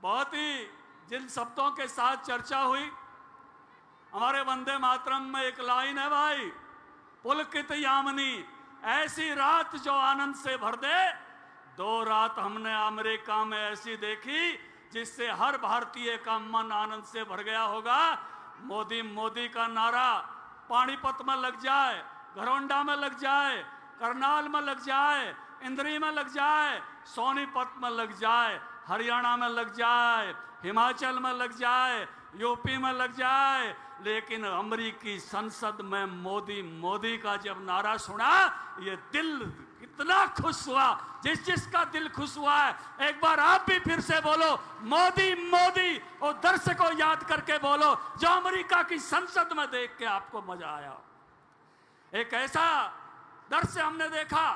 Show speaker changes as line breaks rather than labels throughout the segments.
बहुत ही जिन शब्दों के साथ चर्चा हुई, हमारे वंदे मातरम में एक लाइन है भाई, पुलकित यामिनी, ऐसी रात जो आनंद से भर दे। 2 रात हमने अमेरिका में ऐसी देखी जिससे हर भारतीय का मन आनंद से भर गया होगा। मोदी मोदी का नारा पानीपत में लग जाए, घरौंडा में लग जाए, करनाल में लग जाए, इंद्री में लग जाए, सोनीपत में लग जाए, हरियाणा में लग जाए, हिमाचल में लग जाए, यूपी में लग जाए, लेकिन अमेरिकी संसद में मोदी मोदी का जब नारा सुना, ये दिल इतना खुश हुआ। जिसका दिल खुश हुआ है, एक बार आप भी फिर से बोलो मोदी मोदी, और दर्शकों याद करके बोलो जो अमेरिका की संसद में देख के आपको मजा आया। एक ऐसा दृश्य हमने देखा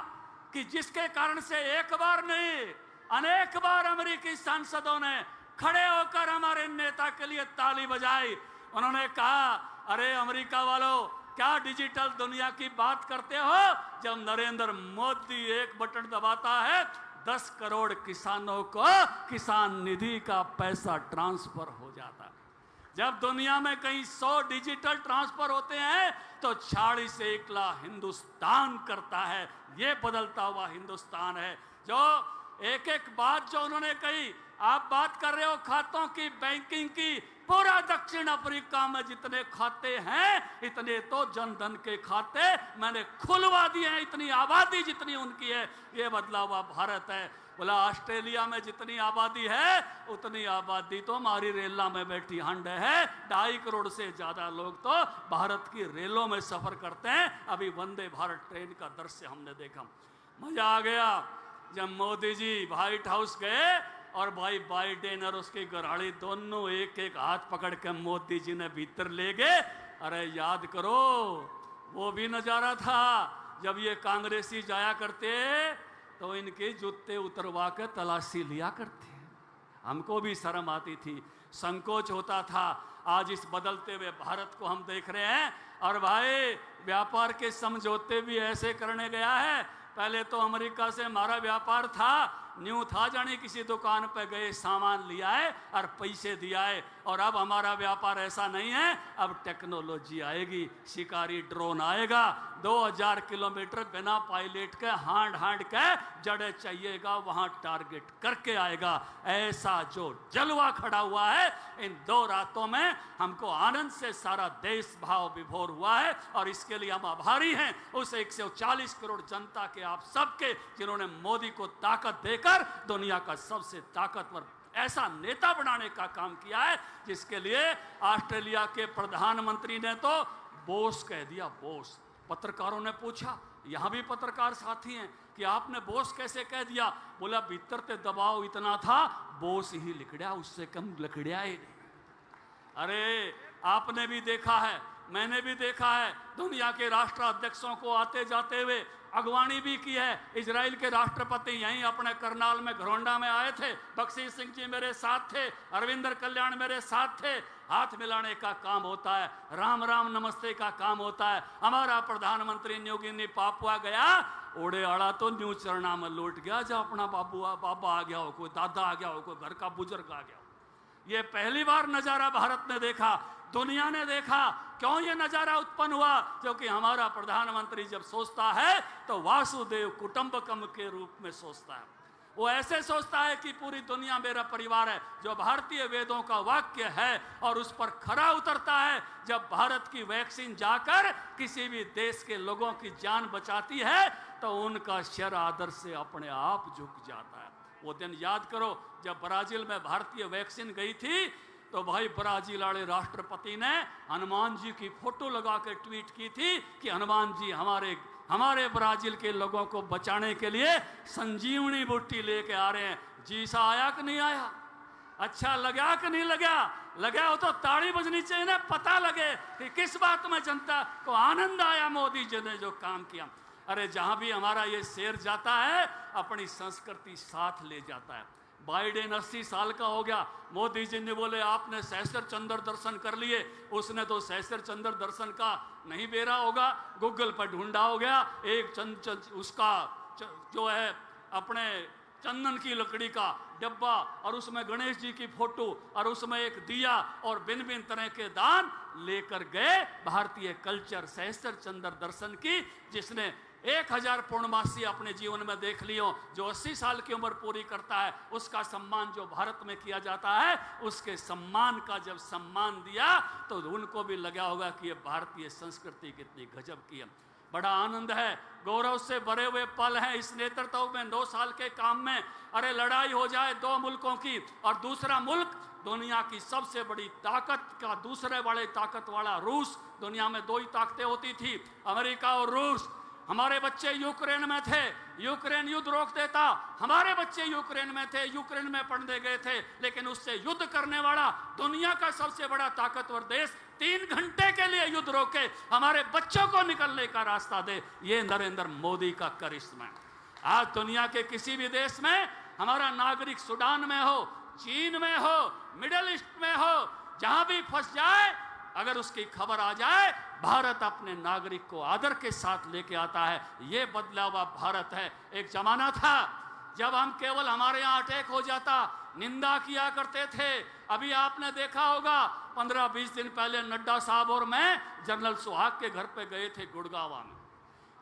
कि जिसके कारण से एक बार नहीं अनेक बार अमेरिकी सांसदों ने खड़े होकर हमारे नेता के लिए ताली बजाई। उन्होंने कहा, अरे अमेरिका वालों, क्या डिजिटल दुनिया की बात करते हो? जब नरेंद्र मोदी एक बटन दबाता है, 10 करोड़ किसानों को किसान निधि का पैसा ट्रांसफर हो जाता है। जब दुनिया में कहीं 100 डिजिटल ट्रांसफर होते हैं तो 40 से 1 लाख हिंदुस्तान करता है। ये बदलता हुआ हिंदुस्तान है। जो एक एक बात जो उन्होंने कही, आप बात कर रहे हो खातों की, बैंकिंग की, पूरा दक्षिण अफ्रीका में जितने खाते हैं इतने तो जनधन के खाते मैंने खुलवा दिए हैं। इतनी आबादी जितनी उनकी है, ये बदला हुआ भारत है। बोला ऑस्ट्रेलिया में जितनी आबादी है उतनी आबादी तो हमारी रेला में बैठी हंड है। 2.5 करोड़ से ज्यादा लोग तो भारत की रेलों में सफर करते हैं। अभी वंदे भारत ट्रेन का दृश्य हमने देखा, मजा आ गया। जब मोदी जी व्हाइट हाउस गए और भाई बाइडेन और उसकी घराड़ी दोनों एक एक हाथ पकड़ के मोदी जी ने भीतर ले गए। अरे याद करो, वो भी नजारा था जब ये कांग्रेसी जाया करते तो इनके जूते उतरवा के तलाशी लिया करते। हमको भी शर्म आती थी, संकोच होता था। आज इस बदलते हुए भारत को हम देख रहे हैं। और भाई व्यापार के समझौते भी ऐसे करने गया है। पहले तो अमेरिका से हमारा व्यापार था, न्यू था, जाने किसी दुकान पे गए, सामान लिया है और पैसे दिया है। और अब हमारा व्यापार ऐसा नहीं है। अब टेक्नोलॉजी आएगी, शिकारी ड्रोन आएगा, 2000 किलोमीटर बिना पायलट के हांड हांड के जड़े चाहिएगा वहां टारगेट करके आएगा। ऐसा जो जलवा खड़ा हुआ है, इन 2 रातों में हमको आनंद से सारा देश भाव विभोर हुआ है। और इसके लिए हम आभारी हैं उस 140 करोड़ जनता के, आप सबके, जिन्होंने मोदी को ताकत देकर दुनिया का सबसे ताकतवर ऐसा नेता बनाने का काम किया है, जिसके लिए ऑस्ट्रेलिया के प्रधानमंत्री ने तो बोस कह दिया, बोस। पत्रकारों ने पूछा, यहां भी पत्रकार साथी हैं, कि आपने बोस कैसे कह दिया? बोला भीतर ते दबाव इतना था, बोस ही लिखड़ा, उससे कम लिखड़ा ही नहीं। अरे आपने भी देखा है, मैंने भी देखा है, दुनिया के राष्ट्राध्यक्षों को आते जाते हुए अगवानी भी की है। इजराइल के राष्ट्रपति यहीं अपने करनाल में, घरौंडा में आए थे। बख्शी सिंह जी मेरे साथ थे, अरविंदर कल्याण मेरे साथ थे। हाथ मिलाने का काम होता है, राम राम नमस्ते का काम होता है। हमारा प्रधानमंत्री न्यू गिनी पापुआ गया, ओड़े आड़ा तो न्यू चरना में लौट गया। जब अपना बाबा आ गया हो, कोई दादा आ गया हो, कोई घर का बुजुर्ग आ गया हो। ये पहली बार नजारा भारत ने देखा, दुनिया ने देखा। क्यों ये नजारा उत्पन्न हुआ? क्योंकि हमारा प्रधानमंत्री जब सोचता है तो वासुदेव कुटुंबकम के रूप में सोचता है। वो ऐसे सोचता है कि पूरी दुनिया मेरा परिवार है, जो भारतीय वेदों का वाक्य है, और उस पर खरा उतरता है। जब भारत की वैक्सीन जाकर किसी भी देश के लोगों की जान बचाती है तो उनका सिर आदर से अपने आप झुक जाता है। वो दिन याद करो जब ब्राजील में भारतीय वैक्सीन गई थी, तो भाई ब्राजील वाले राष्ट्रपति ने हनुमान जी की फोटो लगा के ट्वीट की थी कि हनुमान जी हमारे ब्राजील के लोगों को बचाने के लिए संजीवनी बूटी लेके आ रहे हैं। जी सा आया कि नहीं आया? अच्छा लगा कि नहीं लगा? लगा हो तो ताड़ी बजनी चाहिए ना, पता लगे कि किस बात में जनता को आनंद आया मोदी जी ने जो काम किया। अरे जहां भी हमारा ये शेर जाता है, अपनी संस्कृति साथ ले जाता है। बाइडेन 80 साल का हो गया, मोदी जी ने बोले आपने सहस्त्र चंद्र दर्शन कर लिए। उसने तो सहस्त्र चंद्र दर्शन का नहीं बेरा होगा, गूगल पर ढूंढा हो गया। एक उसका जो है अपने चंदन की लकड़ी का डब्बा और उसमें गणेश जी की फोटो और उसमें एक दिया और भिन्न भिन्न तरह के दान लेकर गए। भारतीय कल्चर सहस्त्र चंद्र दर्शन की, जिसने 1000 पूर्णमासी अपने जीवन में देख लियो, जो 80 साल की उम्र पूरी करता है, उसका सम्मान जो भारत में किया जाता है, उसके सम्मान का जब सम्मान दिया तो उनको भी लगा होगा कि ये भारतीय संस्कृति कितनी गजब की है। बड़ा आनंद है, गौरव से भरे हुए पल हैं इस नेतृत्व में 2 साल के काम में। अरे लड़ाई हो जाए 2 मुल्कों की और दूसरा मुल्क दुनिया की सबसे बड़ी ताकत का, दूसरे बड़े ताकत वाला रूस। दुनिया में 2 ही ताकतें होती थी, अमेरिका और रूस। हमारे बच्चे यूक्रेन में थे, यूक्रेन युद्ध रोक देता, हमारे बच्चे यूक्रेन में थे, यूक्रेन में पढ़ने गए थे, लेकिन उससे युद्ध करने वाला दुनिया का सबसे बड़ा ताकतवर देश 3 घंटे के लिए युद्ध रोके, हमारे बच्चों को निकलने का रास्ता दे। ये नरेंद्र मोदी का करिश्मा। आज दुनिया के किसी भी देश में हमारा नागरिक सूडान में हो, चीन में हो, मिडिल ईस्ट में हो, जहां भी फंस जाए, अगर उसकी खबर आ जाए, भारत अपने नागरिक को आदर के साथ लेके आता है। ये बदला हुआ भारत है। एक जमाना था जब हम केवल हमारे यहाँ अटैक हो जाता निंदा किया करते थे। अभी आपने देखा होगा 15-20 दिन पहले नड्डा साहब और मैं जनरल सुहाग के घर पे गए थे गुड़गांव में।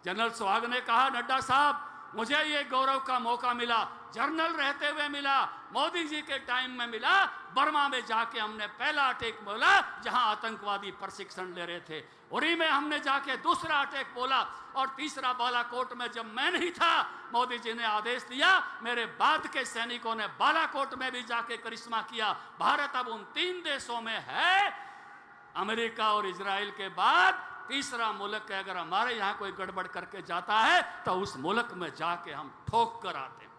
जनरल सुहाग ने कहा, नड्डा साहब मुझे ये गौरव का मौका मिला, जनरल रहते हुए मिला, मोदी जी के टाइम में मिला, बर्मा में जाके हमने पहला अटैक बोला जहां आतंकवादी प्रशिक्षण ले रहे थे, उरी में हमने जाके दूसरा अटैक बोला, और तीसरा बालाकोट में जब मैं नहीं था, मोदी जी ने आदेश दिया, मेरे बाद के सैनिकों ने बालाकोट में भी जाके करिश्मा किया। भारत अब उन 3 देशों में है, अमेरिका और इजराइल के बाद तीसरा मुल्क है। अगर हमारे यहाँ कोई गड़बड़ करके जाता है तो उस मुल्क में जाके हम ठोक कर आते हैं।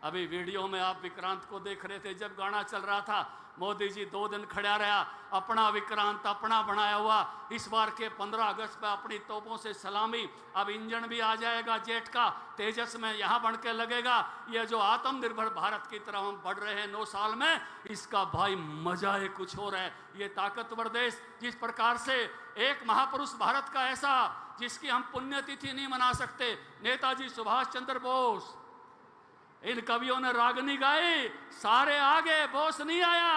अभी वीडियो में आप विक्रांत को देख रहे थे, जब गाना चल रहा था, मोदी जी 2 दिन खड़ा रहा, अपना विक्रांत अपना बनाया हुआ। इस बार के 15 अगस्त में अपनी तोपों से सलामी, अब इंजन भी आ जाएगा जेट का, तेजस में यहाँ बन के लगेगा। ये जो आत्मनिर्भर भारत की तरफ हम बढ़ रहे हैं 9 साल में, इसका भाई मजा ही कुछ हो रहा है। ये ताकतवर देश, जिस प्रकार से एक महापुरुष भारत का ऐसा जिसकी हम पुण्यतिथि नहीं मना सकते, नेताजी सुभाष चंद्र बोस, इन कवियों ने रागनी गाई, सारे आगे बोस नहीं आया।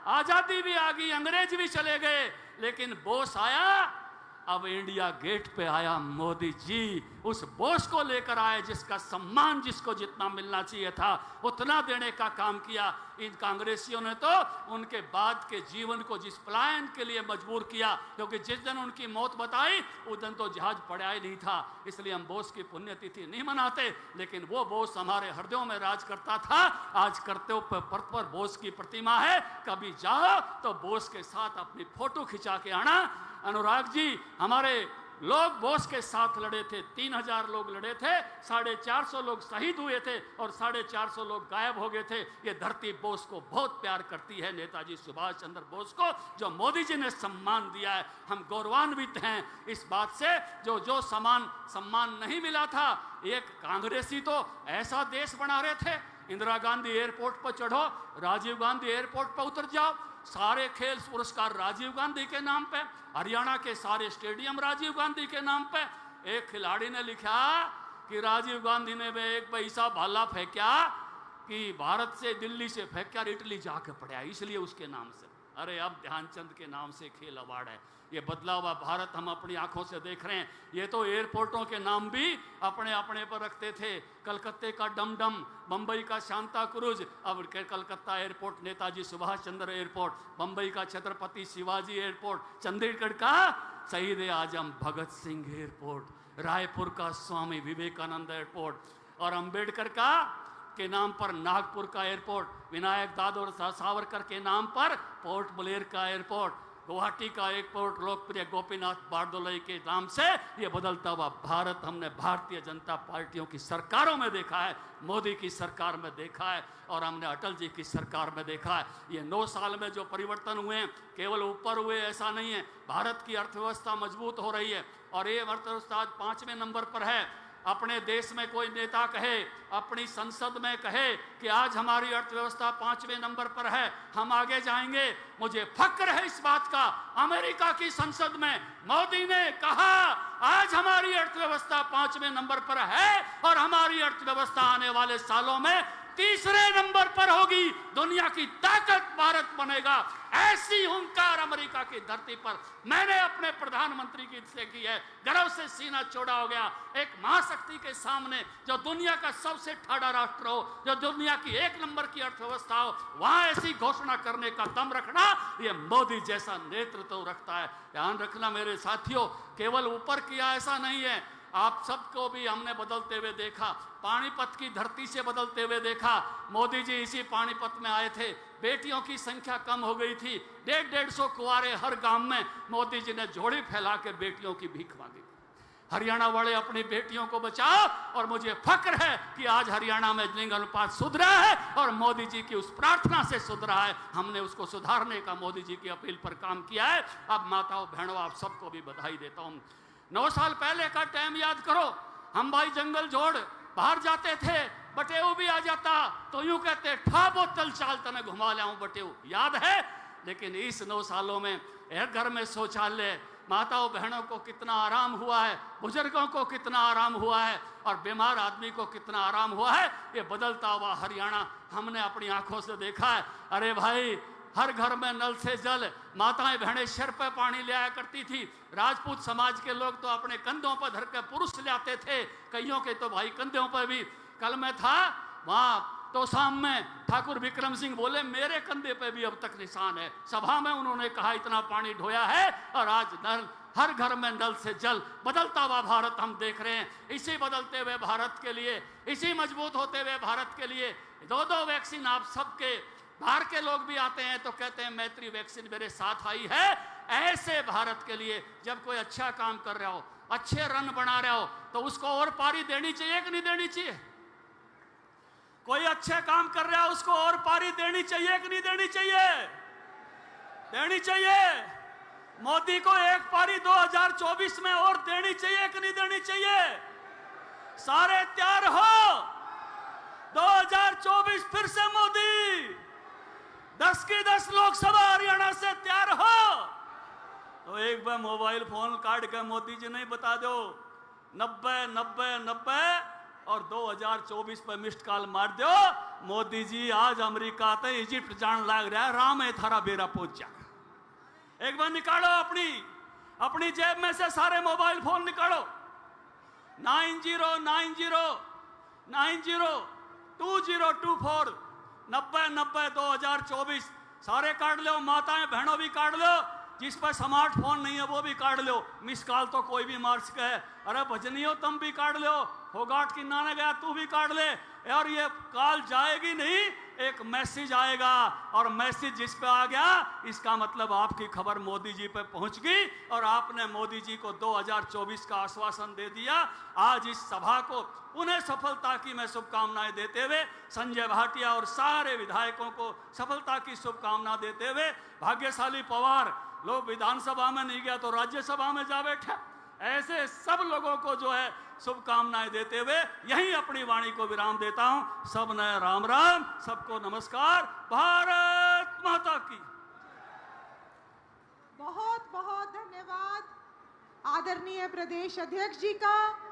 आजादी भी आ गई, अंग्रेज भी चले गए, लेकिन बोस आया। अब इंडिया गेट पे आया मोदी जी, उस बोस को लेकर आए जिसका सम्मान जिसको जितना मिलना चाहिए था उतना देने का काम किया। इन कांग्रेसियों ने तो उनके बाद के जीवन को जिस पलायन के लिए मजबूर किया, क्योंकि जिस दिन उनकी मौत बताई उस दिन तो जहाज पड़ा ही नहीं था। इसलिए हम बोस की पुण्यतिथि नहीं मनाते, लेकिन वो बोस हमारे हृदयों में राज करता था। आज करते पर बोस की प्रतिमा है, कभी जाओ तो बोस के साथ अपनी फोटो खिंचा के आना। अनुराग जी, हमारे लोग बोस के साथ लड़े थे, 3000 लोग लड़े थे, 450 लोग शहीद हुए थे और 450 लोग गायब हो गए थे। ये धरती बोस को बहुत प्यार करती है, नेताजी सुभाष चंद्र बोस को, जो मोदी जी ने सम्मान दिया है। हम गौरवान्वित हैं इस बात से। जो सम्मान नहीं मिला था, एक कांग्रेसी तो ऐसा देश बना रहे थे, इंदिरा गांधी एयरपोर्ट पर चढ़ो, राजीव गांधी एयरपोर्ट पर उतर जाओ, सारे खेल पुरस्कार राजीव गांधी के नाम पे, हरियाणा के सारे स्टेडियम राजीव गांधी के नाम पे। एक खिलाड़ी ने लिखा कि राजीव गांधी ने एक पैसा भाला फेंका कि भारत से दिल्ली से फेंका, इटली जाके पड़ा, इसलिए उसके नाम से। अरे अब ध्यानचंद के नाम से खेल अवार्ड है। ये बदला हुआ भारत हम अपनी आंखों से देख रहे हैं। ये तो एयरपोर्टों के नाम भी अपने अपने पर रखते थे, कलकत्ते का डमडम, बम्बई का शांता क्रूज, अब कलकत्ता एयरपोर्ट नेताजी सुभाष चंद्र एयरपोर्ट, बम्बई का छत्रपति शिवाजी एयरपोर्ट, चंडीगढ़ का शहीद आजम भगत सिंह एयरपोर्ट, रायपुर का स्वामी विवेकानंद एयरपोर्ट, और अंबेडकर का के नाम पर नागपुर का एयरपोर्ट, विनायक दादोर सावरकर के नाम पर पोर्ट ब्लेयर का एयरपोर्ट, गुवाहाटी का एयरपोर्ट लोकप्रिय गोपीनाथ बारदोलाई के नाम से। ये बदलता हुआ भारत हमने भारतीय जनता पार्टियों की सरकारों में देखा है, मोदी की सरकार में देखा है, और हमने अटल जी की सरकार में देखा है। ये 9 साल में जो परिवर्तन हुए हैं, केवल ऊपर हुए ऐसा नहीं है। भारत की अर्थव्यवस्था मजबूत हो रही है, और ये अर्थव्यवस्था आज 5वें नंबर पर है। अपने देश में कोई नेता कहे, अपनी संसद में कहे कि आज हमारी अर्थव्यवस्था 5वें नंबर पर है, हम आगे जाएंगे, मुझे फक्र है इस बात का। अमेरिका की संसद में मोदी ने कहा आज हमारी अर्थव्यवस्था 5वें नंबर पर है, और हमारी अर्थव्यवस्था आने वाले सालों में तीसरे नंबर पर होगी। दुनिया की ताकत भारत बनेगा, ऐसी हुंकार अमेरिका की धरती पर मैंने अपने प्रधानमंत्री की से की है। गर्व से सीना चौड़ा हो गया। एक महाशक्ति के सामने, जो दुनिया का सबसे ठाड़ा राष्ट्र हो, जो दुनिया की एक नंबर की अर्थव्यवस्था हो, वहां ऐसी घोषणा करने का दम रखना, ये मोदी जैसा नेतृत्व रखता है। ध्यान रखना मेरे साथियों, केवल ऊपर किया ऐसा नहीं है, आप सबको भी हमने बदलते हुए देखा। पानीपत की धरती से बदलते हुए देखा। मोदी जी इसी पानीपत में आए थे, बेटियों की संख्या कम हो गई थी, 150 कुंवारे हर गांव में। मोदी जी ने झोली फैला के बेटियों की भीख मांगी। हरियाणा वाले अपनी बेटियों को बचाओ, और मुझे फक्र है कि आज हरियाणा में लिंग अनुपात सुधरा है, और मोदी जी की उस प्रार्थना से सुधरा है। हमने उसको सुधारने का मोदी जी की अपील पर काम किया है। अब माताओं बहनों, आप सबको भी बधाई देता हूं। 9 साल पहले का टाइम याद करो, हम भाई जंगल जोड़ बाहर जाते थे, बटेऊ भी आ जाता तो यूं कहते, ठा बोतल चाल तने घुमा लाऊं बटेऊ, याद है। लेकिन इस 9 सालों में एक घर में शौचालय, माताओं बहनों को कितना आराम हुआ है, बुजुर्गों को कितना आराम हुआ है, और बीमार आदमी को कितना आराम हुआ है। ये बदलता हुआ हरियाणा हमने अपनी आंखों से देखा है। अरे भाई, हर घर में नल से जल, माताएं बहनें सिर पे पानी ले आया करती थी। राजपूत समाज के लोग तो अपने कंधों पर धर के पुरुष ले आते थे, कईयों के तो भाई कंधों पर भी। कल मैं था वहाँ तो शाम में ठाकुर विक्रम सिंह बोले, मेरे कंधे पे भी अब तक निशान है। सभा में उन्होंने कहा, इतना पानी ढोया है, और आज नल, हर घर में नल से जल। बदलता हुआ भारत हम देख रहे हैं। इसी बदलते हुए भारत के लिए, इसी मजबूत होते हुए भारत के लिए 2-2 वैक्सीन आप सबके, बाहर के लोग भी आते हैं तो कहते हैं मैत्री वैक्सीन मेरे साथ आई है। ऐसे भारत के लिए जब कोई अच्छा काम कर रहा हो, अच्छे रन बना रहा हो, तो उसको और पारी देनी चाहिए कि नहीं देनी चाहिए? कोई अच्छे काम कर रहा है, उसको और पारी देनी चाहिए कि नहीं देनी चाहिए? देनी चाहिए। मोदी को एक पारी 2024 में और देनी चाहिए कि नहीं देनी चाहिए? सारे तैयार हो? 2024 फिर से मोदी, 10 की 10 लोकसभा हरियाणा से तैयार हो? तो एक बार मोबाइल फोन काट के मोदी जी नहीं बता दो 90 90 90 और 2024 पे मिस्ड कॉल मार दो। मोदी जी आज अमेरिका ते इजिप्ट जान लग रहा है, राम है थारा बेरा पहुंच जाएगा। एक बार निकालो अपनी जेब में से सारे मोबाइल फोन निकालो। 9090902024 90 90 2024 सारे काट लो। माताएं बहनों भी काट लो, जिस पर स्मार्टफोन नहीं है वो भी काट लो। मिस कॉल तो कोई भी मार सके। अरे भजनियो तुम भी काट लो, होगाट की नाने गया तू भी काट ले। और ये कॉल जाएगी नहीं, एक मैसेज आएगा, और मैसेज जिस पे आ गया, इसका मतलब आपकी खबर मोदी जी पे पहुंच गई, और आपने मोदी जी को 2024 का आश्वासन दे दिया। आज इस सभा को उन्हें सफलता की मैं शुभकामनाएं देते हुए, संजय भाटिया और सारे विधायकों को सफलता की शुभकामना देते हुए, भाग्यशाली पवार लोग विधानसभा में नहीं गया तो राज्यसभा में जा बैठा, ऐसे सब लोगों को जो है शुभकामनाएं देते हुए यहीं अपनी वाणी को विराम देता हूं। सब ने राम राम, सबको नमस्कार। भारत माता की।
बहुत बहुत धन्यवाद आदरणीय प्रदेश अध्यक्ष जी का।